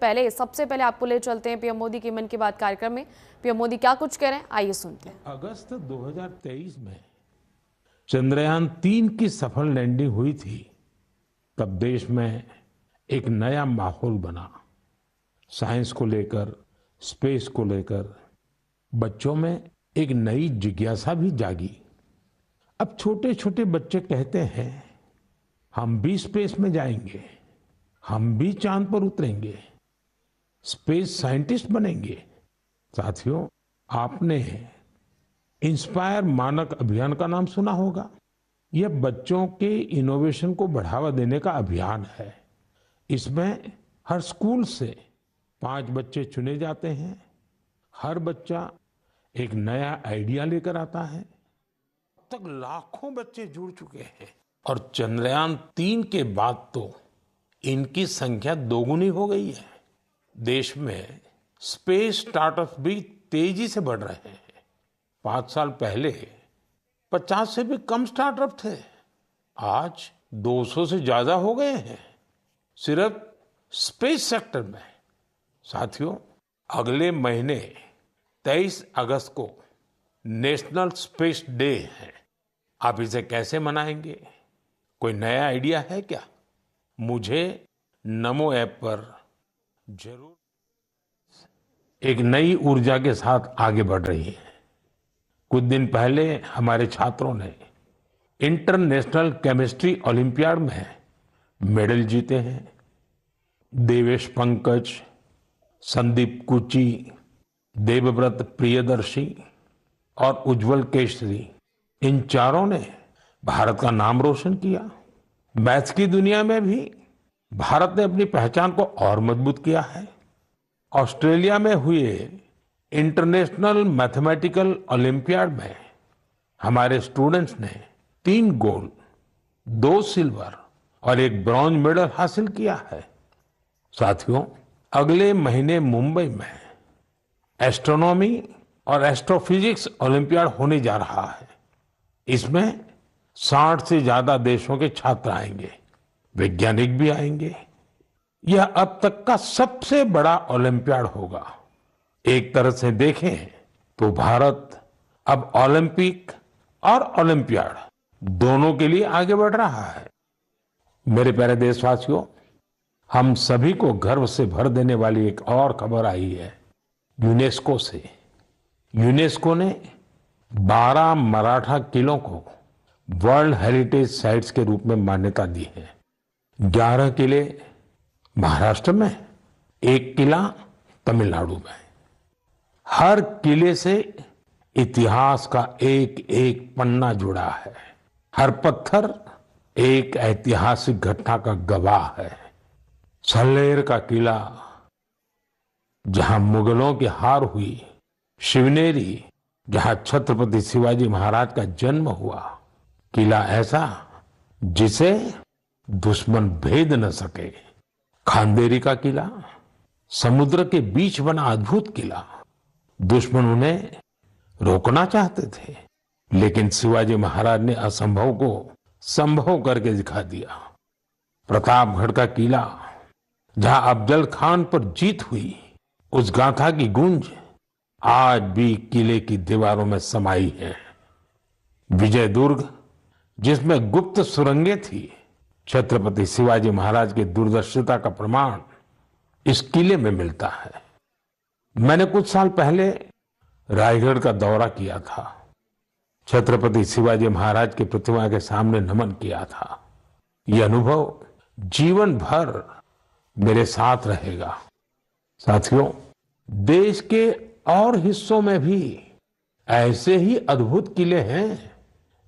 पहले सबसे पहले आपको ले चलते हैं पीएम मोदी की मन की बात कार्यक्रम में। पीएम मोदी क्या कुछ कह रहे हैं, आइए सुनते हैं। अगस्त 2023 में चंद्रयान-3 की सफल लैंडिंग हुई थी। तब देश में एक नया माहौल बना। साइंस को लेकर, स्पेस को लेकर बच्चों में एक नई जिज्ञासा भी जागी। अब छोटे छोटे बच्चे कहते हैं, हम भी स्पेस में जाएंगे, हम भी चांद पर उतरेंगे, स्पेस साइंटिस्ट बनेंगे। साथियों, आपने इंस्पायर मानक अभियान का नाम सुना होगा। यह बच्चों के इनोवेशन को बढ़ावा देने का अभियान है। इसमें हर स्कूल से 5 बच्चे चुने जाते हैं। हर बच्चा एक नया आइडिया लेकर आता है। अब तक लाखों बच्चे जुड़ चुके हैं और चंद्रयान-3 के बाद तो इनकी संख्या दोगुनी हो गई है। देश में स्पेस स्टार्टअप भी तेजी से बढ़ रहे हैं। 5 साल पहले 50 से भी कम स्टार्टअप थे, आज 200 से ज्यादा हो गए हैं सिर्फ स्पेस सेक्टर में। साथियों, अगले महीने 23 अगस्त को नेशनल स्पेस डे है। आप इसे कैसे मनाएंगे? कोई नया आइडिया है क्या? मुझे नमो ऐप पर जरूर। एक नई ऊर्जा के साथ आगे बढ़ रही है। कुछ दिन पहले हमारे छात्रों ने इंटरनेशनल केमिस्ट्री ओलंपियाड में मेडल जीते हैं। देवेश पंकज, संदीप कुची, देवव्रत प्रियदर्शी और उज्जवल केशरी, इन चारों ने भारत का नाम रोशन किया। मैथ्स की दुनिया में भी भारत ने अपनी पहचान को और मजबूत किया है। ऑस्ट्रेलिया में हुए इंटरनेशनल मैथमेटिकल ओलंपियाड में हमारे स्टूडेंट्स ने 3 गोल्ड, 2 सिल्वर और 1 ब्रॉन्ज मेडल हासिल किया है। साथियों, अगले महीने मुंबई में एस्ट्रोनॉमी और एस्ट्रोफिजिक्स ओलंपियाड होने जा रहा है। इसमें 60 से ज्यादा देशों के छात्र आएंगे, वैज्ञानिक भी आएंगे। यह अब तक का सबसे बड़ा ओलंपियाड होगा। एक तरह से देखें तो भारत अब ओलंपिक और ओलंपियाड दोनों के लिए आगे बढ़ रहा है। मेरे प्यारे देशवासियों, हम सभी को गर्व से भर देने वाली एक और खबर आई है यूनेस्को से। यूनेस्को ने 12 मराठा किलों को वर्ल्ड हेरिटेज साइट्स के रूप में मान्यता दी है। 11 किले महाराष्ट्र में, 1 किला तमिलनाडु में। हर किले से इतिहास का एक एक पन्ना जुड़ा है। हर पत्थर एक ऐतिहासिक घटना का गवाह है। सल्लेर का किला, जहां मुगलों की हार हुई, शिवनेरी, जहां छत्रपति शिवाजी महाराज का जन्म हुआ, किला ऐसा जिसे दुश्मन भेद न सके। खांदेरी का किला, समुद्र के बीच बना अद्भुत किला। दुश्मन उन्हें रोकना चाहते थे, लेकिन शिवाजी महाराज ने असंभव को संभव करके दिखा दिया। प्रतापगढ़ का किला, जहां अफजल खान पर जीत हुई, उस गाथा की गूंज आज भी किले की दीवारों में समाई है। विजय दुर्ग, जिसमें गुप्त सुरंगें थी, छत्रपति शिवाजी महाराज की दूरदर्शिता का प्रमाण इस किले में मिलता है। मैंने कुछ साल पहले रायगढ़ का दौरा किया था। छत्रपति शिवाजी महाराज की प्रतिमा के सामने नमन किया था। यह अनुभव जीवन भर मेरे साथ रहेगा। साथियों, देश के और हिस्सों में भी ऐसे ही अद्भुत किले हैं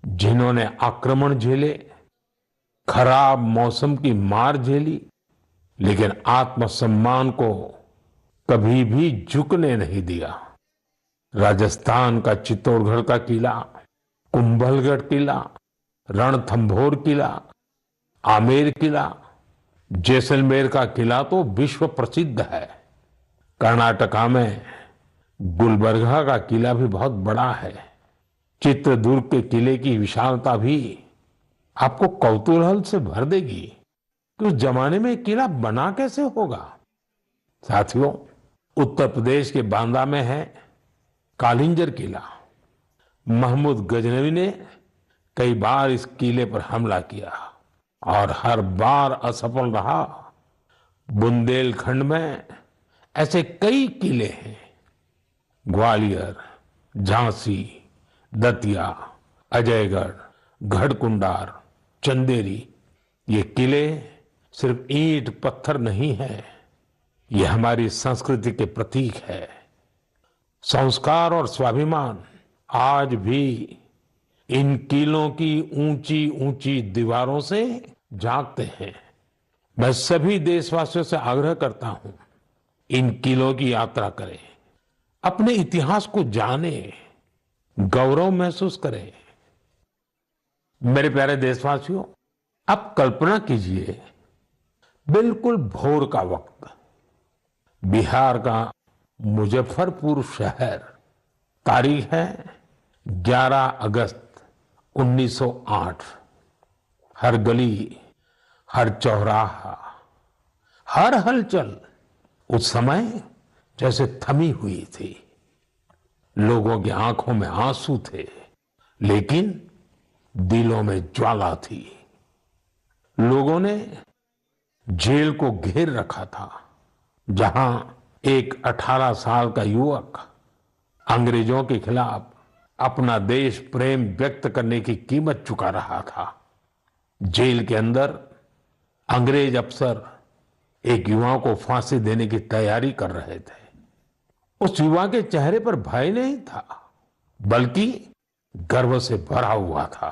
जिन्होंने आक्रमण झेले, खराब मौसम की मार झेली, लेकिन आत्मसम्मान को कभी भी झुकने नहीं दिया। राजस्थान का चित्तौड़गढ़ का किला, कुंभलगढ़ किला, रणथंभौर किला, आमेर किला, जैसलमेर का किला तो विश्व प्रसिद्ध है। कर्नाटका में गुलबर्गा का किला भी बहुत बड़ा है। चित्रदुर्ग के किले की विशालता भी आपको कौतूहल से भर देगी कि उस जमाने में किला बना कैसे होगा। साथियों, उत्तर प्रदेश के बांदा में है कालिंजर किला। महमूद गजनवी ने कई बार इस किले पर हमला किया और हर बार असफल रहा। बुंदेलखंड में ऐसे कई किले हैं, ग्वालियर, झांसी, दतिया, अजयगढ़, गढ़कुंडार, चंदेरी। ये किले सिर्फ ईंट पत्थर नहीं है, ये हमारी संस्कृति के प्रतीक है। संस्कार और स्वाभिमान आज भी इन किलों की ऊंची ऊंची दीवारों से जागते हैं। मैं सभी देशवासियों से आग्रह करता हूं, इन किलों की यात्रा करें, अपने इतिहास को जानें, गौरव महसूस करें। मेरे प्यारे देशवासियों, आप कल्पना कीजिए, बिल्कुल भोर का वक्त, बिहार का मुजफ्फरपुर शहर, तारीख है 11 अगस्त 1908। हर गली, हर चौराहा, हर हलचल उस समय जैसे थमी हुई थी। लोगों की आंखों में आंसू थे, लेकिन दिलों में ज्वाला थी। लोगों ने जेल को घेर रखा था, जहां एक 18 साल का युवक अंग्रेजों के खिलाफ अपना देश प्रेम व्यक्त करने की कीमत चुका रहा था। जेल के अंदर अंग्रेज अफसर एक युवा को फांसी देने की तैयारी कर रहे थे। उस युवा के चेहरे पर भय नहीं था, बल्कि गर्व से भरा हुआ था।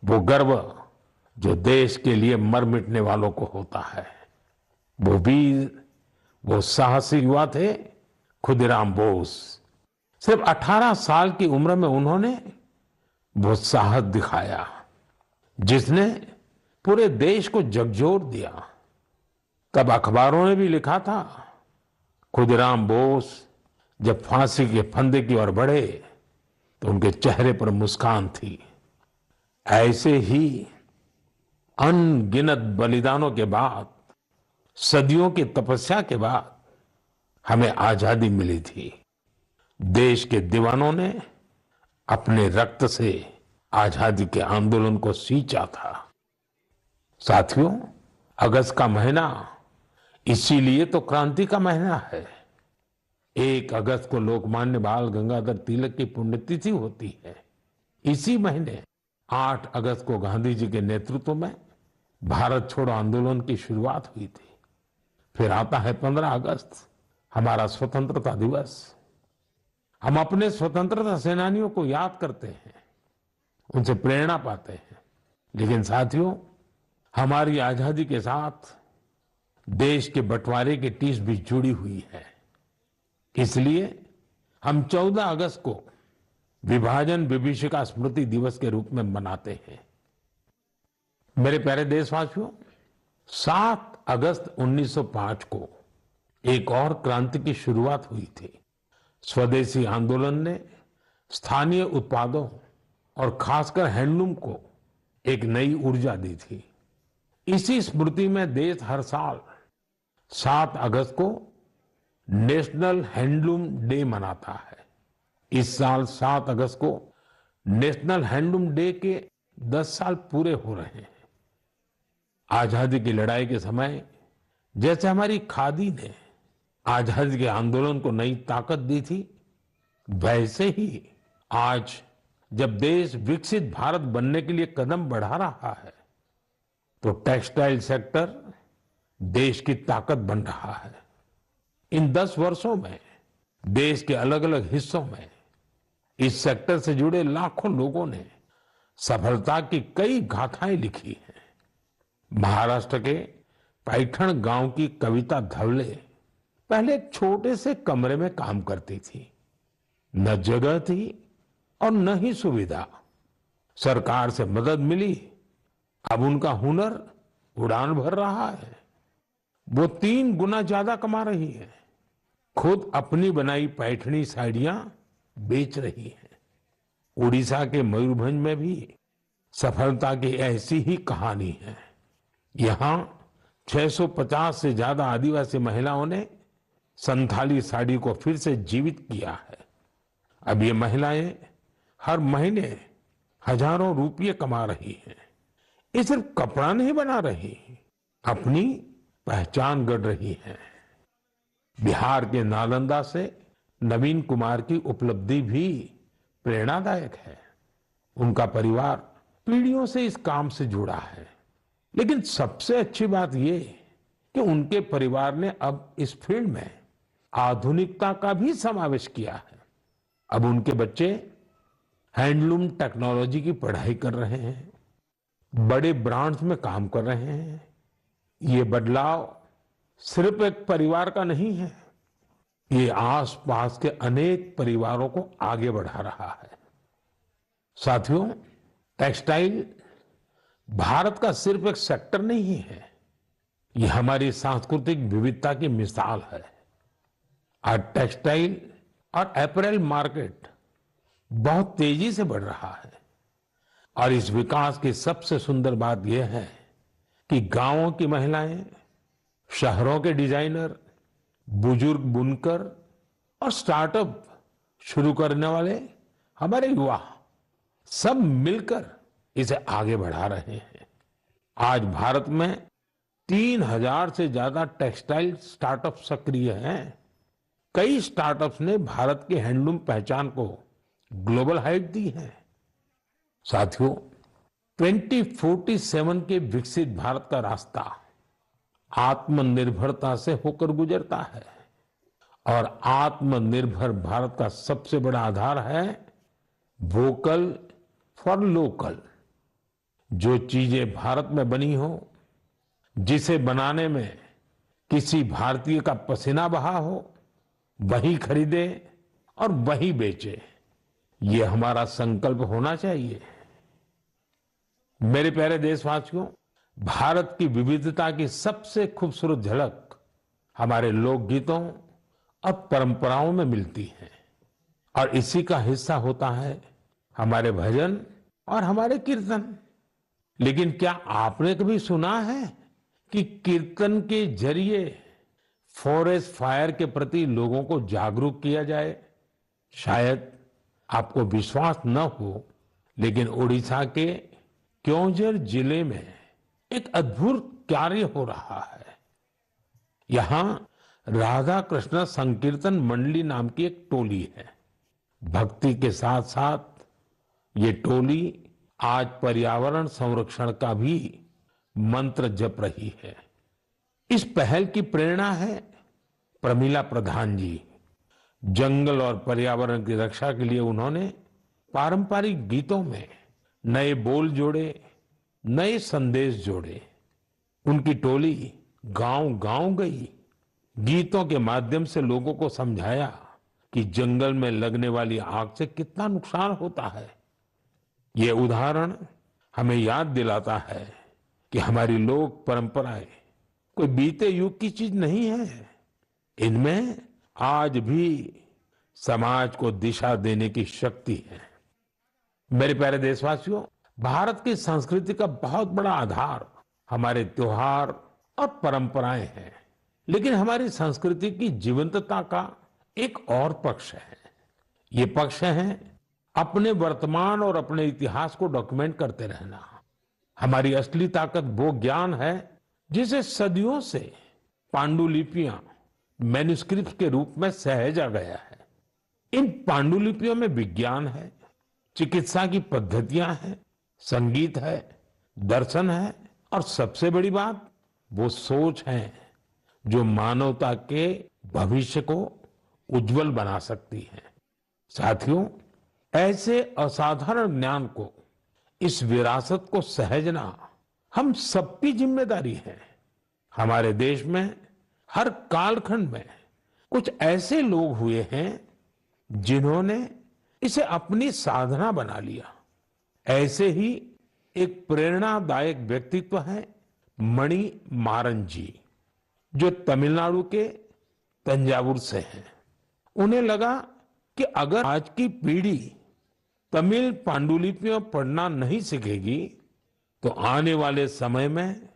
वो गर्व जो देश के लिए मर मिटने वालों को होता है। वो वीर, वो साहसी युवा थे खुदीराम बोस। सिर्फ 18 साल की उम्र में उन्होंने वो साहस दिखाया जिसने पूरे देश को झकझोर दिया। तब अखबारों ने भी लिखा था, खुदीराम बोस जब फांसी के फंदे की ओर बढ़े तो उनके चेहरे पर मुस्कान थी। ऐसे ही अनगिनत बलिदानों के बाद, सदियों की तपस्या के बाद हमें आजादी मिली थी। देश के दीवानों ने अपने रक्त से आजादी के आंदोलन को सींचा था। साथियों, अगस्त का महीना इसीलिए तो क्रांति का महीना है। 1 अगस्त को लोकमान्य बाल गंगाधर तिलक की पुण्यतिथि होती है। इसी महीने 8 अगस्त को गांधी जी के नेतृत्व में भारत छोड़ो आंदोलन की शुरुआत हुई थी। फिर आता है 15 अगस्त, हमारा स्वतंत्रता दिवस। हम अपने स्वतंत्रता सेनानियों को याद करते हैं, उनसे प्रेरणा पाते हैं। लेकिन साथियों, हमारी आजादी के साथ देश के बंटवारे की टीस भी जुड़ी हुई है। इसलिए हम 14 अगस्त को विभाजन विभीषिका स्मृति दिवस के रूप में मनाते हैं। मेरे प्यारे देशवासियों, 7 अगस्त 1905 को एक और क्रांति की शुरुआत हुई थी। स्वदेशी आंदोलन ने स्थानीय उत्पादों और खासकर हैंडलूम को एक नई ऊर्जा दी थी। इसी स्मृति में देश हर साल 7 अगस्त को नेशनल हैंडलूम डे मनाता है। इस साल 7 अगस्त को नेशनल हैंडलूम डे के 10 साल पूरे हो रहे हैं। आजादी की लड़ाई के समय जैसे हमारी खादी ने आजादी के आंदोलन को नई ताकत दी थी, वैसे ही आज जब देश विकसित भारत बनने के लिए कदम बढ़ा रहा है, तो टेक्सटाइल सेक्टर देश की ताकत बन रहा है। इन 10 वर्षों में देश के अलग अलग हिस्सों में इस सेक्टर से जुड़े लाखों लोगों ने सफलता की कई गाथाएं लिखी हैं। महाराष्ट्र के पैठण गांव की कविता धवले पहले एक छोटे से कमरे में काम करती थी। न जगह थी और न ही सुविधा। सरकार से मदद मिली, अब उनका हुनर उड़ान भर रहा है। वो 3 गुना ज्यादा कमा रही है। खुद अपनी बनाई पैठणी साड़ियां बेच रही है। उड़ीसा के मयूरभंज में भी सफलता की ऐसी ही कहानी है। यहाँ 650 से ज्यादा आदिवासी महिलाओं ने संथाली साड़ी को फिर से जीवित किया है। अब ये महिलाएं हर महीने हजारों रुपये कमा रही हैं। ये सिर्फ कपड़ा नहीं बना रही, अपनी पहचान गढ़ रही हैं। बिहार के नालंदा से नवीन कुमार की उपलब्धि भी प्रेरणादायक है। उनका परिवार पीढ़ियों से इस काम से जुड़ा है। लेकिन सबसे अच्छी बात ये कि उनके परिवार ने अब इस फील्ड में आधुनिकता का भी समावेश किया है। अब उनके बच्चे हैंडलूम टेक्नोलॉजी की पढ़ाई कर रहे हैं, बड़े ब्रांड्स में काम कर रहे हैं। ये बदलाव सिर्फ एक परिवार का नहीं है, ये आसपास के अनेक परिवारों को आगे बढ़ा रहा है। साथियों, टेक्सटाइल भारत का सिर्फ एक सेक्टर नहीं है, ये हमारी सांस्कृतिक विविधता की मिसाल है। आज टेक्सटाइल और अपैरेल मार्केट बहुत तेजी से बढ़ रहा है और इस विकास की सबसे सुंदर बात यह है कि गांवों की महिलाएं, शहरों के डिजाइनर, बुजुर्ग बुनकर और स्टार्टअप शुरू करने वाले हमारे युवा सब मिलकर इसे आगे बढ़ा रहे हैं। आज भारत में 3000 से ज्यादा टेक्सटाइल स्टार्टअप सक्रिय हैं। कई स्टार्टअप्स ने भारत की हैंडलूम पहचान को ग्लोबल हाइट दी है। साथियों, 2047 के विकसित भारत का रास्ता आत्मनिर्भरता से होकर गुजरता है और आत्मनिर्भर भारत का सबसे बड़ा आधार है वोकल फॉर लोकल। जो चीजें भारत में बनी हो, जिसे बनाने में किसी भारतीय का पसीना बहा हो, वही खरीदे और वही बेचे, ये हमारा संकल्प होना चाहिए। मेरे प्यारे देशवासियों, भारत की विविधता की सबसे खूबसूरत झलक हमारे लोकगीतों और परंपराओं में मिलती है और इसी का हिस्सा होता है हमारे भजन और हमारे कीर्तन। लेकिन क्या आपने कभी सुना है कि कीर्तन के जरिए फॉरेस्ट फायर के प्रति लोगों को जागरूक किया जाए? शायद आपको विश्वास न हो, लेकिन ओडिशा के क्योंझर जिले में एक अद्भुत कार्य हो रहा है। यहां राधा कृष्ण संकीर्तन मंडली नाम की एक टोली है। भक्ति के साथ साथ ये टोली आज पर्यावरण संरक्षण का भी मंत्र जप रही है। इस पहल की प्रेरणा है प्रमिला प्रधान जी। जंगल और पर्यावरण की रक्षा के लिए उन्होंने पारंपरिक गीतों में नए बोल जोड़े, नए संदेश जोड़े। उनकी टोली गांव-गांव गई, गीतों के माध्यम से लोगों को समझाया कि जंगल में लगने वाली आग से कितना नुकसान होता है। ये उदाहरण हमें याद दिलाता है कि हमारी लोक परंपराएं कोई बीते युग की चीज नहीं है। इनमें आज भी समाज को दिशा देने की शक्ति है। मेरे प्यारे देशवासियों, भारत की संस्कृति का बहुत बड़ा आधार हमारे त्योहार और परंपराएं हैं। लेकिन हमारी संस्कृति की जीवंतता का एक और पक्ष है। ये पक्ष है अपने वर्तमान और अपने इतिहास को डॉक्यूमेंट करते रहना। हमारी असली ताकत वो ज्ञान है जिसे सदियों से पांडुलिपियां मैन्युस्क्रिप्ट के रूप में सहेजा गया है। इन पांडुलिपियों में विज्ञान है, चिकित्सा की पद्धतियां हैं, संगीत है, दर्शन है और सबसे बड़ी बात वो सोच है जो मानवता के भविष्य को उज्जवल बना सकती है। साथियों, ऐसे असाधारण ज्ञान को, इस विरासत को सहेजना हम सबकी जिम्मेदारी है। हमारे देश में हर कालखंड में कुछ ऐसे लोग हुए हैं जिन्होंने इसे अपनी साधना बना लिया। ऐसे ही एक प्रेरणादायक व्यक्तित्व है मणि मारन जी, जो तमिलनाडु के तंजावुर से हैं। उन्हें लगा कि अगर आज की पीढ़ी तमिल पांडुलिपियां पढ़ना नहीं सीखेगी तो आने वाले समय में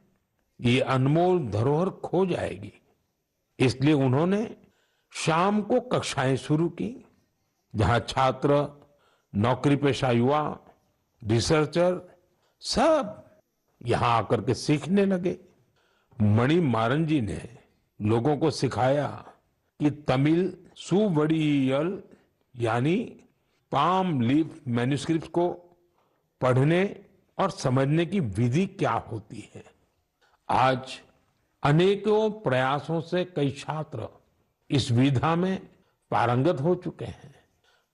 ये अनमोल धरोहर खो जाएगी। इसलिए उन्होंने शाम को कक्षाएं शुरू की, जहां छात्र, नौकरी पेशा युवा, रिसर्चर सब यहां आकर के सीखने लगे। मणि मारन जी ने लोगों को सिखाया कि तमिल सुवड़ियल यानी पाम लीफ मैन्युस्क्रिप्ट को पढ़ने और समझने की विधि क्या होती है। आज अनेकों प्रयासों से कई छात्र इस विधा में पारंगत हो चुके हैं।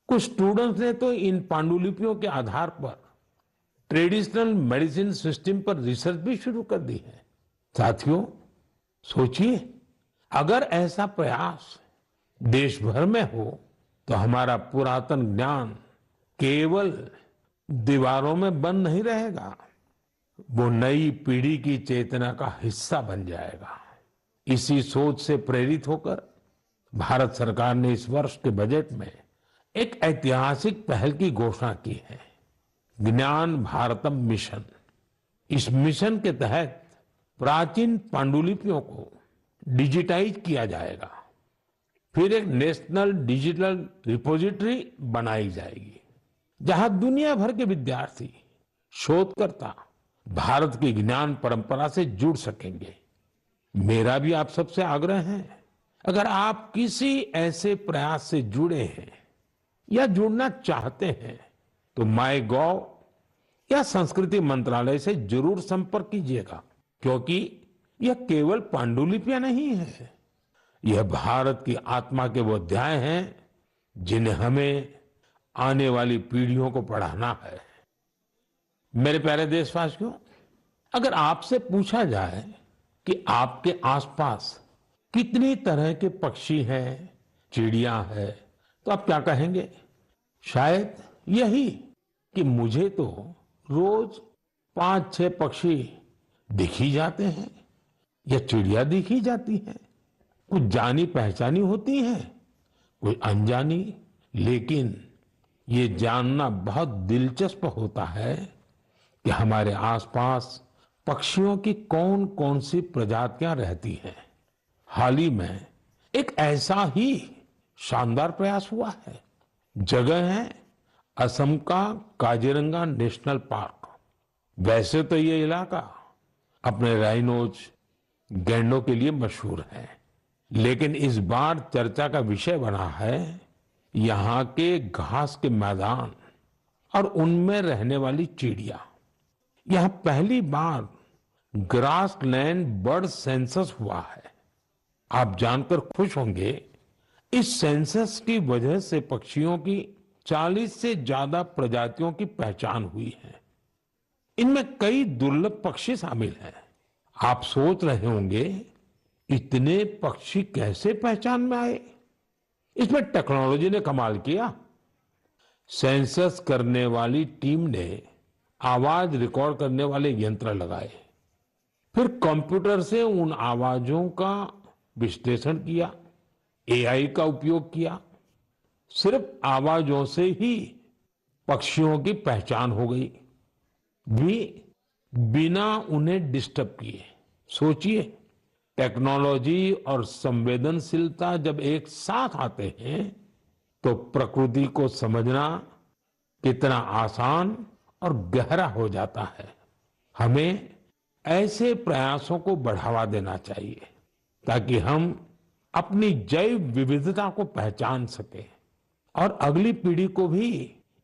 कुछ स्टूडेंट्स ने तो इन पांडुलिपियों के आधार पर ट्रेडिशनल मेडिसिन सिस्टम पर रिसर्च भी शुरू कर दी है। साथियों, सोचिए, अगर ऐसा प्रयास देश भर में हो तो हमारा पुरातन ज्ञान केवल दीवारों में बंद नहीं रहेगा, वो नई पीढ़ी की चेतना का हिस्सा बन जाएगा। इसी सोच से प्रेरित होकर भारत सरकार ने इस वर्ष के बजट में एक ऐतिहासिक पहल की घोषणा की है, ज्ञान भारतम मिशन। इस मिशन के तहत प्राचीन पांडुलिपियों को डिजिटाइज किया जाएगा, फिर एक नेशनल डिजिटल रिपोजिटरी बनाई जाएगी, जहां दुनिया भर के विद्यार्थी, शोधकर्ता भारत की ज्ञान परंपरा से जुड़ सकेंगे। मेरा भी आप सबसे आग्रह है, अगर आप किसी ऐसे प्रयास से जुड़े हैं या जुड़ना चाहते हैं तो माय गॉव या संस्कृति मंत्रालय से जरूर संपर्क कीजिएगा, क्योंकि यह केवल पांडुलिपियां नहीं है, यह भारत की आत्मा के वो अध्याय हैं जिन्हें हमें आने वाली पीढ़ियों को पढ़ाना है। मेरे प्यारे देशवासियों, अगर आपसे पूछा जाए कि आपके आसपास कितनी तरह के पक्षी हैं, चिड़िया है, तो आप क्या कहेंगे? शायद यही कि मुझे तो रोज 5-6 पक्षी दिख ही जाते हैं या चिड़िया दिख ही जाती है। कुछ जानी पहचानी होती हैं, कुछ अनजानी, लेकिन ये जानना बहुत दिलचस्प होता है कि हमारे आसपास पक्षियों की कौन कौन सी प्रजातियां रहती हैं। हाल ही में एक ऐसा ही शानदार प्रयास हुआ है। जगह है असम का काजीरंगा नेशनल पार्क। वैसे तो ये इलाका अपने राइनोज, गैंडों के लिए मशहूर है, लेकिन इस बार चर्चा का विषय बना है यहाँ के घास के मैदान और उनमें रहने वाली चिड़िया। यहाँ पहली बार ग्रासलैंड बर्ड सेंसस हुआ है। आप जानकर खुश होंगे, इस सेंसस की वजह से पक्षियों की 40 से ज्यादा प्रजातियों की पहचान हुई है। इनमें कई दुर्लभ पक्षी शामिल हैं। आप सोच रहे होंगे, इतने पक्षी कैसे पहचान में आए? इसमें टेक्नोलॉजी ने कमाल किया। सेंसस करने वाली टीम ने आवाज रिकॉर्ड करने वाले यंत्र लगाए, फिर कंप्यूटर से उन आवाजों का विश्लेषण किया, एआई का उपयोग किया। सिर्फ आवाजों से ही पक्षियों की पहचान हो गई, भी बिना उन्हें डिस्टर्ब किए। सोचिए, टेक्नोलॉजी और संवेदनशीलता जब एक साथ आते हैं तो प्रकृति को समझना कितना आसान और गहरा हो जाता है। हमें ऐसे प्रयासों को बढ़ावा देना चाहिए ताकि हम अपनी जैव विविधता को पहचान सकें और अगली पीढ़ी को भी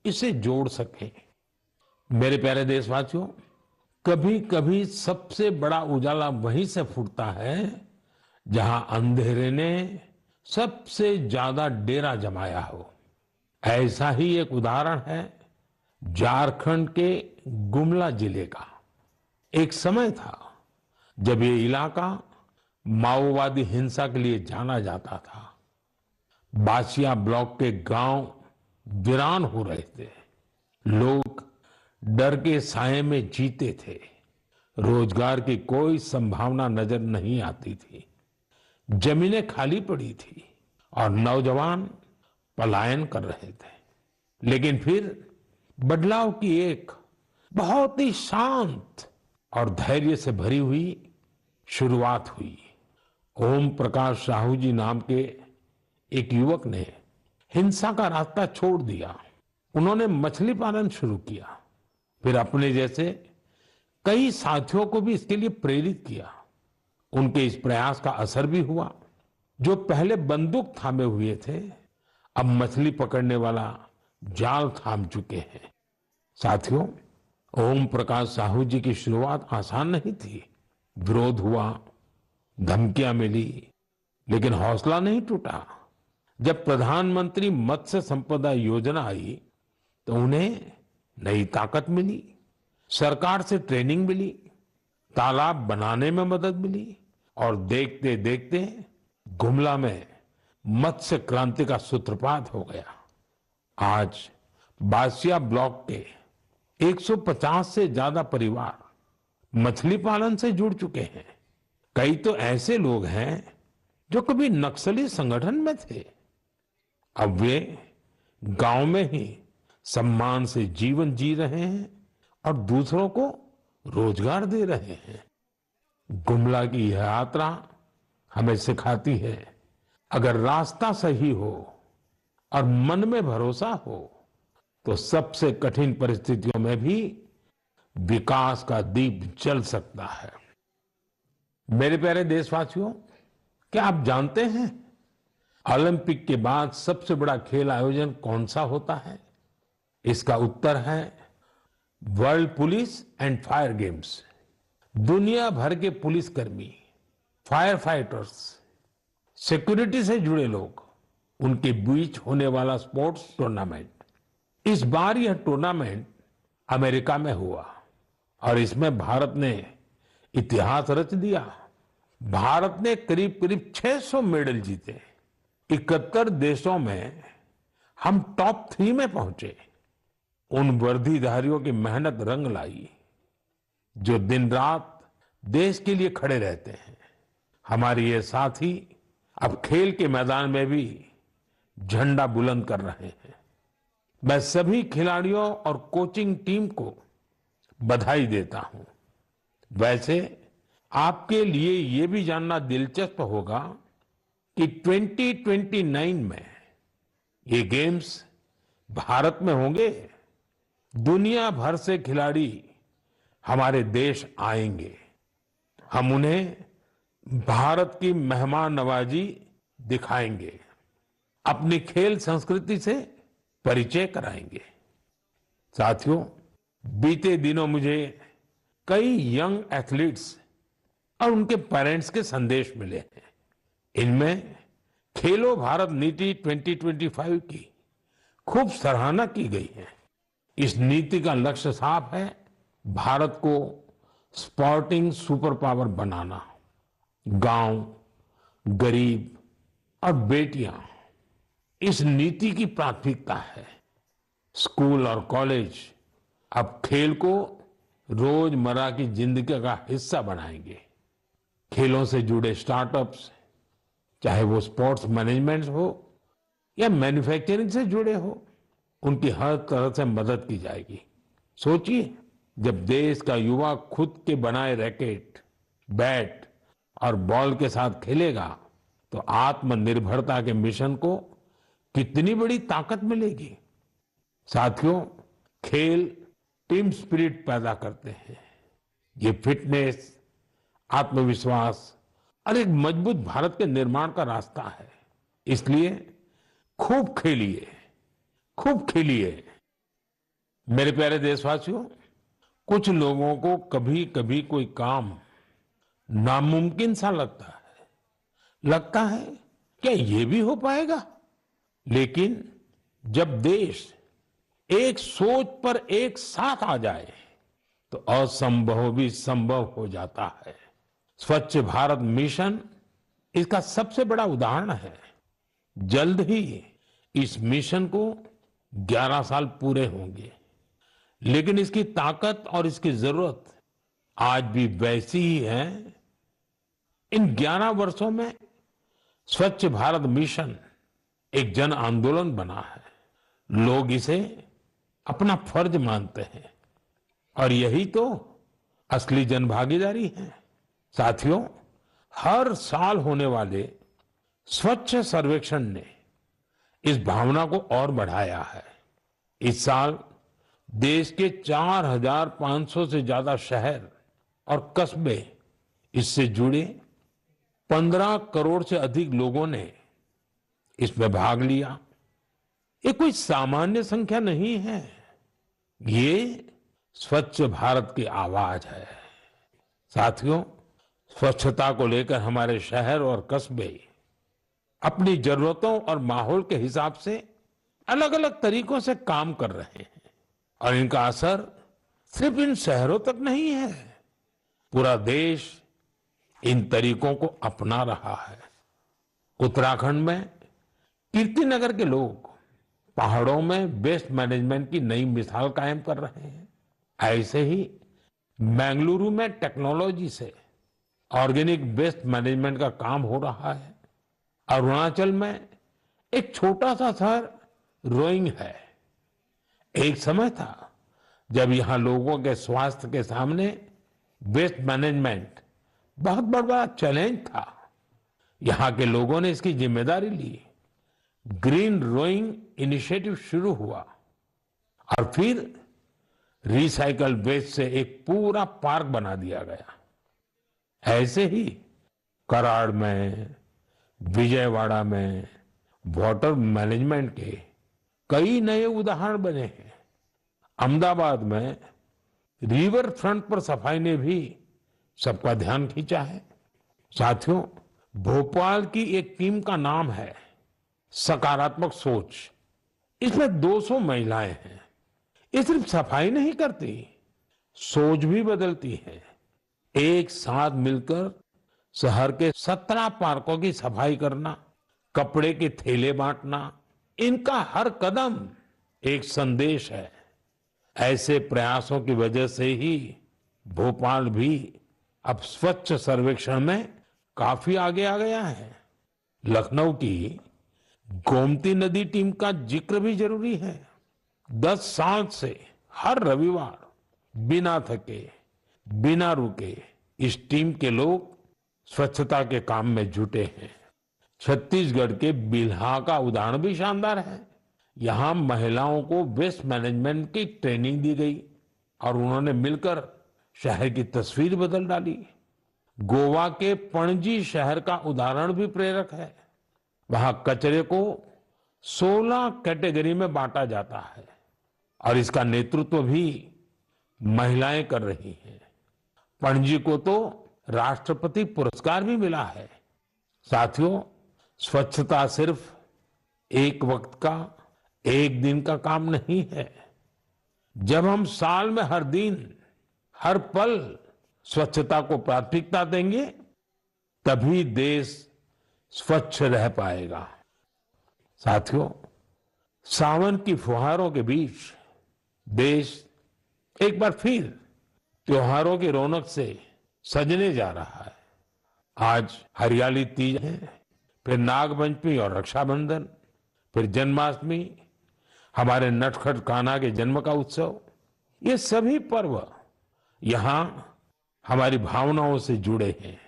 इसे जोड़ सकें। मेरे प्यारे देशवासियों, कभी कभी सबसे बड़ा उजाला वहीं से फूटता है जहां अंधेरे ने सबसे ज्यादा डेरा जमाया हो। ऐसा ही एक उदाहरण है झारखंड के गुमला जिले का। एक समय था जब ये इलाका माओवादी हिंसा के लिए जाना जाता था। बासिया ब्लॉक के गांव वीरान हो रहे थे। लोग डर के साए में जीते थे। रोजगार की कोई संभावना नजर नहीं आती थी। जमीनें खाली पड़ी थी और नौजवान पलायन कर रहे थे। लेकिन फिर बदलाव की एक बहुत ही शांत और धैर्य से भरी हुई शुरुआत हुई। ओम प्रकाश साहू जी नाम के एक युवक ने हिंसा का रास्ता छोड़ दिया। उन्होंने मछली पालन शुरू किया, फिर अपने जैसे कई साथियों को भी इसके लिए प्रेरित किया। उनके इस प्रयास का असर भी हुआ। जो पहले बंदूक थामे हुए थे, अब मछली पकड़ने वाला जाल थाम चुके हैं। साथियों, ओम प्रकाश साहू जी की शुरुआत आसान नहीं थी। विरोध हुआ, धमकियां मिली, लेकिन हौसला नहीं टूटा। जब प्रधानमंत्री मत्स्य संपदा योजना आई तो उन्हें नई ताकत मिली, सरकार से ट्रेनिंग मिली, तालाब बनाने में मदद मिली और देखते देखते गुमला में मत्स्य क्रांति का सूत्रपात हो गया। आज बासिया ब्लॉक के 150 से ज्यादा परिवार मछली पालन से जुड़ चुके हैं। कई तो ऐसे लोग हैं जो कभी नक्सली संगठन में थे, अब वे गांव में ही सम्मान से जीवन जी रहे हैं और दूसरों को रोजगार दे रहे हैं। गुमला की यह यात्रा हमें सिखाती है, अगर रास्ता सही हो और मन में भरोसा हो तो सबसे कठिन परिस्थितियों में भी विकास का दीप जल सकता है। मेरे प्यारे देशवासियों, क्या आप जानते हैं ओलंपिक के बाद सबसे बड़ा खेल आयोजन कौन सा होता है? इसका उत्तर है world police and fire games. दुनिया भर के पुलिसकर्मी, फायर फाइटर्स, सिक्योरिटी से जुड़े लोग, उनके बीच होने वाला स्पोर्ट्स टूर्नामेंट। इस बार यह टूर्नामेंट अमेरिका में हुआ और इसमें भारत ने इतिहास रच दिया। भारत ने करीब करीब 600 मेडल जीते। 71 देशों में हम टॉप 3 में पहुंचे। उन वर्दीधारियों की मेहनत रंग लाई जो दिन रात देश के लिए खड़े रहते हैं। हमारे ये साथी अब खेल के मैदान में भी झंडा बुलंद कर रहे हैं। मैं सभी खिलाड़ियों और कोचिंग टीम को बधाई देता हूं। वैसे आपके लिए ये भी जानना दिलचस्प होगा कि 2029 में ये गेम्स भारत में होंगे। दुनिया भर से खिलाड़ी हमारे देश आएंगे। हम उन्हें भारत की मेहमान नवाजी दिखाएंगे, अपनी खेल संस्कृति से परिचय कराएंगे। साथियों, बीते दिनों मुझे कई यंग एथलीट्स और उनके पेरेंट्स के संदेश मिले हैं। इनमें खेलो भारत नीति 2025 की खूब सराहना की गई है। इस नीति का लक्ष्य साफ है, भारत को स्पोर्टिंग सुपर पावर बनाना। गांव, गरीब और बेटियां इस नीति की प्राथमिकता है। स्कूल और कॉलेज अब खेल को रोजमर्रा की जिंदगी का हिस्सा बनाएंगे। खेलों से जुड़े स्टार्टअप्स, चाहे वो स्पोर्ट्स मैनेजमेंट हो या मैन्युफैक्चरिंग से जुड़े हो, उनकी हर तरह से मदद की जाएगी। सोचिए, जब देश का युवा खुद के बनाए रैकेट, बैट और बॉल के साथ खेलेगा तो आत्मनिर्भरता के मिशन को कितनी बड़ी ताकत मिलेगी। साथियों, खेल टीम स्पिरिट पैदा करते हैं। ये फिटनेस, आत्मविश्वास और एक मजबूत भारत के निर्माण का रास्ता है। इसलिए खूब खेलिए, खूब खेलिए। मेरे प्यारे देशवासियों, कुछ लोगों को कभी कभी कोई काम नामुमकिन सा लगता है क्या ये भी हो पाएगा? लेकिन जब देश एक सोच पर एक साथ आ जाए तो असंभव भी संभव हो जाता है। स्वच्छ भारत मिशन इसका सबसे बड़ा उदाहरण है। जल्द ही इस मिशन को 11 साल पूरे होंगे, लेकिन इसकी ताकत और इसकी जरूरत आज भी वैसी ही है। इन 11 वर्षों में स्वच्छ भारत मिशन एक जन आंदोलन बना है। लोग इसे अपना फर्ज मानते हैं और यही तो असली जन भागीदारी है। साथियों, हर साल होने वाले स्वच्छ सर्वेक्षण ने इस भावना को और बढ़ाया है। इस साल देश के 4,500 से ज्यादा शहर और कस्बे इससे जुड़े 15 करोड़ से अधिक लोगों ने इसमें भाग लिया। ये कोई सामान्य संख्या नहीं है, ये स्वच्छ भारत की आवाज है। साथियों, स्वच्छता को लेकर हमारे शहर और कस्बे अपनी जरूरतों और माहौल के हिसाब से अलग अलग तरीकों से काम कर रहे हैं और इनका असर सिर्फ इन शहरों तक नहीं है, पूरा देश इन तरीकों को अपना रहा है। उत्तराखंड में कीर्तिनगर के लोग पहाड़ों में वेस्ट मैनेजमेंट की नई मिसाल कायम कर रहे हैं। ऐसे ही बेंगलुरु में टेक्नोलॉजी से ऑर्गेनिक वेस्ट मैनेजमेंट का काम हो रहा है। अरुणाचल में एक छोटा सा शहर रोइंग है। एक समय था जब यहां लोगों के स्वास्थ्य के सामने वेस्ट मैनेजमेंट बहुत बड़ा चैलेंज था। यहां के लोगों ने इसकी जिम्मेदारी ली, ग्रीन रोइंग इनिशिएटिव शुरू हुआ और फिर रिसाइकल वेस्ट से एक पूरा पार्क बना दिया गया। ऐसे ही कराड़ में, विजयवाड़ा में वाटर मैनेजमेंट के कई नए उदाहरण बने हैं। अहमदाबाद में रिवर फ्रंट पर सफाई ने भी सबका ध्यान खींचा है। साथियों, भोपाल की एक टीम का नाम है सकारात्मक सोच। इसमें 200 महिलाएं हैं। ये सिर्फ सफाई नहीं करती, सोच भी बदलती है। एक साथ मिलकर शहर के 17 पार्कों की सफाई करना, कपड़े के थैले बांटना, इनका हर कदम एक संदेश है। ऐसे प्रयासों की वजह से ही भोपाल भी अब स्वच्छ सर्वेक्षण में काफी आगे आ गया है। लखनऊ की गोमती नदी टीम का जिक्र भी जरूरी है। 10 साल से हर रविवार बिना थके, बिना रुके इस टीम के लोग स्वच्छता के काम में जुटे हैं। छत्तीसगढ़ के बिल्हा का उदाहरण भी शानदार है। यहां महिलाओं को वेस्ट मैनेजमेंट की ट्रेनिंग दी गई और उन्होंने मिलकर शहर की तस्वीर बदल डाली। गोवा के पणजी शहर का उदाहरण भी प्रेरक है। वहां कचरे को 16 कैटेगरी में बांटा जाता है और इसका नेतृत्व भी महिलाएं कर रही हैं। पणजी को तो राष्ट्रपति पुरस्कार भी मिला है। साथियों, स्वच्छता सिर्फ एक वक्त का, एक दिन का काम नहीं है। जब हम साल में हर दिन, हर पल स्वच्छता को प्राथमिकता देंगे, तभी देश स्वच्छ रह पाएगा। साथियों, सावन की फुहारों के बीच देश एक बार फिर त्योहारों की रौनक से सजने जा रहा है। आज हरियाली तीज है, फिर नागपंचमी और रक्षाबंधन, फिर जन्माष्टमी, हमारे नटखट कान्हा के जन्म का उत्सव। ये सभी पर्व यहाँ हमारी भावनाओं से जुड़े हैं।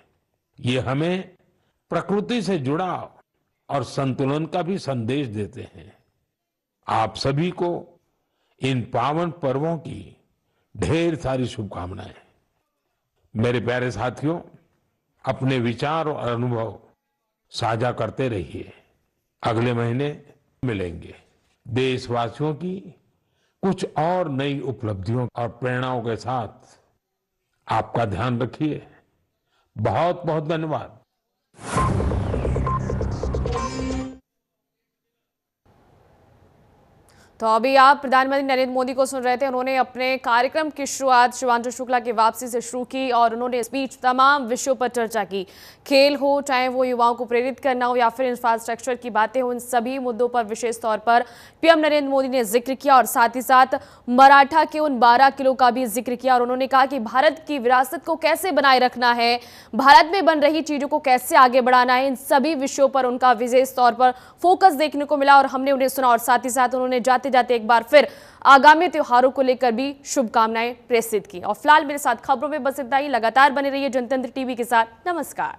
ये हमें प्रकृति से जुड़ाव और संतुलन का भी संदेश देते हैं। आप सभी को इन पावन पर्वों की ढेर सारी शुभकामनाएं। मेरे प्यारे साथियों, अपने विचार और अनुभव साझा करते रहिए। अगले महीने मिलेंगे। देशवासियों की कुछ और नई उपलब्धियों और प्रेरणाओं के साथ आपका ध्यान रखिए। बहुत बहुत धन्यवाद। तो अभी आप प्रधानमंत्री नरेंद्र मोदी को सुन रहे थे। उन्होंने अपने कार्यक्रम की शुरुआत शिवांशु शुक्ला की वापसी से शुरू की और उन्होंने इस बीच तमाम विषयों पर चर्चा की। खेल हो, चाहे वो युवाओं को प्रेरित करना हो या फिर इंफ्रास्ट्रक्चर की बातें हो, इन सभी मुद्दों पर विशेष तौर पर पीएम नरेंद्र मोदी ने जिक्र किया और साथ ही साथ मराठा के उन 12 किलो का भी जिक्र किया। और उन्होंने कहा कि भारत की विरासत को कैसे बनाए रखना है, भारत में बन रही चीजों को कैसे आगे बढ़ाना है, इन सभी विषयों पर उनका विशेष तौर पर फोकस देखने को मिला और हमने उन्हें सुना। और साथ ही साथ उन्होंने जाते जाते एक बार फिर आगामी त्योहारों को लेकर भी शुभकामनाएं प्रेषित की। और फिलहाल मेरे साथ खबरों में बस इतना ही। लगातार बने रहिए जनतंत्र टीवी के साथ। नमस्कार।